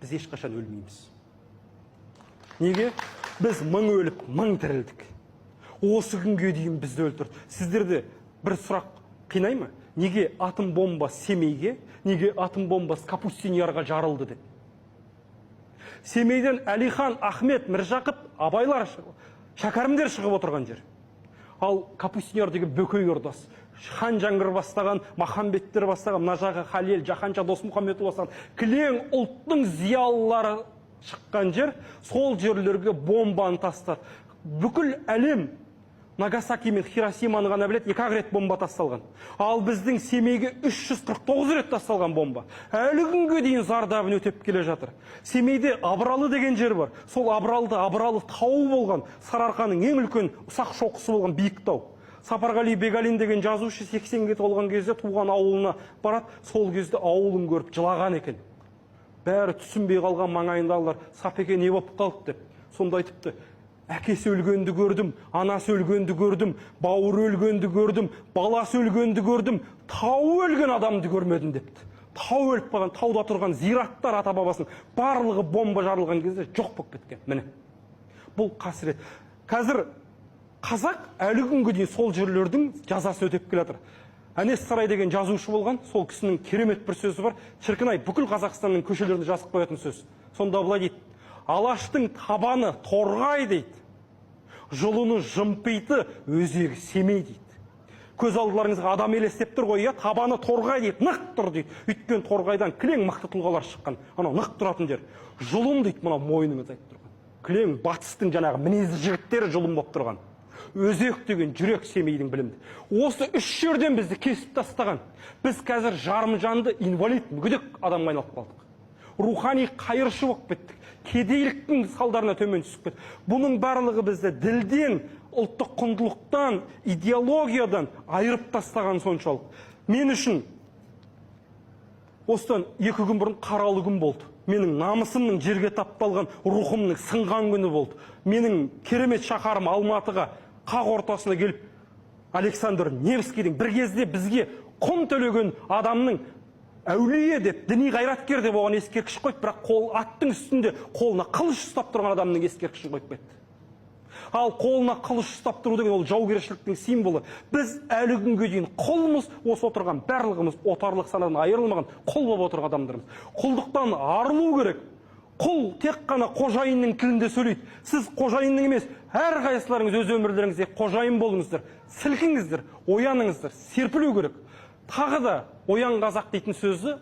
біз ешқашан өлмейміз. Неге? Біз мың өліп, мың тірілдік. Осы күнге дейін бізді өлтірді. Сіздерде бір сұрақ қинай ма? Неге атом бомба Семейге, неге атом бомбасы Капустиньярға жарылды деп? Семейден Әлихан, Ахмет, Міржақып, абайлар, шәкәрімдер шығып отырған жер. Ал Капустиньяр деген бөкей ордас. Хан Жаңғыр бастаған, Махамбеттер бастаған, мына жағы Халел, Жаһанша Досмұхамедұлы бастаған кілең ұлттың зиялылары шыққан жер, сол жерлерге бомбаны тастады. Бүкіл әлем Нагасаки мен Хиросиманы ғана білет, 2 рет бомба тасталған. Ал біздің Семейге 349 рет тасталған бомба. Әлі күнге дейін зардабын өтеп келе жатыр. Семейде Абралы деген жер бар. Сол Абралы тауы болған, Сарыарқаның ең үлкен ұсақ шоқысы болған биік тау. Сапарғали Бегалин деген жазушы 80-ге толған кезде туған ауылына барады, сол кезде ауылын көріп жылаған екен. Бәрі түсінбей қалған маңайындағылар, Сапеке не болып қалды деп. Сонда айтыпты: әкесі өлгенді көрдім, анасы өлгенді көрдім, бауыры өлгенді көрдім, баласы өлгенді көрдім, тауы өлген адамды көрмедім депті. Тау өліп қалған, тауда тұрған зираттар ата бабасын барлығы бомба жарылған кезде жоқ болып кеткен. Міне, бұл қасірет. Қазір қазақ әлі күнге дейін сол жерлердің жазасы өтеп келе жатыр. Әнес Сарай деген жазушы болған, сол кісінің керемет бір сөзі бар. Шіркін-ай, бүкіл Қазақстанның көшелерінде жазып қоятын сөз. Сонда былай дейді: алаштың табаны торғай дейді, жолыны жымпиты өзегі Семей дейді. Көз алдыларыңызға адам елестеп тұр ғой, табаны торғай дейді, нық тұр дейді. Өйткен торғайдан кілең мықты тұлғалар шыққан, анау нық тұратын жер. Жұлын дейді, мына мойныңыз айтып тұрған. Кілең батыстың жаңағы мінезді жігіттері жұлын болып тұрған. Өзек деген жүрек Семейдің білімді. Осы 3 жерден бізді кесіп тастаған. Біз қазір жарым жанды инвалид, мүгедек адамға айналып қалдық. Рухани қайыршы болып кеттік. Кедейліктің салдарына төмен түсіп кетті. Бұның барлығы бізді ділден, ұлттық құндылықтан, идеологиядан айырып тастаған соншалық. Мен үшін осыдан 2 күн бұрын қаралы күн болды. Менің намысымның жерге тапталған, рухымның сынған күні болды. Менің керемет шаһарым Алматыға қақ ортасына келіп, Александр Невскийдің бір кезде бізге құн төлеген адамның әулие деп, діни қайраткер деп оған ескерткіш қойып, бірақ аттың үстінде қолына қылыш ұстап тұрған адамның ескерткішін қойып кетті. Ал қолына қылыш ұстап тұру деген ол жаугершіліктің символы. Біз әлі күнге дейін құлмыз, осы отырған барлығымыз отарлық санадан айырылмаған құл болып отырған адамдармыз. Құлдықтан арылу керек. Құл тек қана қожайынның тілінде сөйлейді. Сіз қожайынның емес, әрқайсыларыңыз өз өмірлеріңізде қожайын болыңыздар, сілкіңіздер, ояныңыздар, серпілу керек. Тағы да оян қазақ дейтін сөзі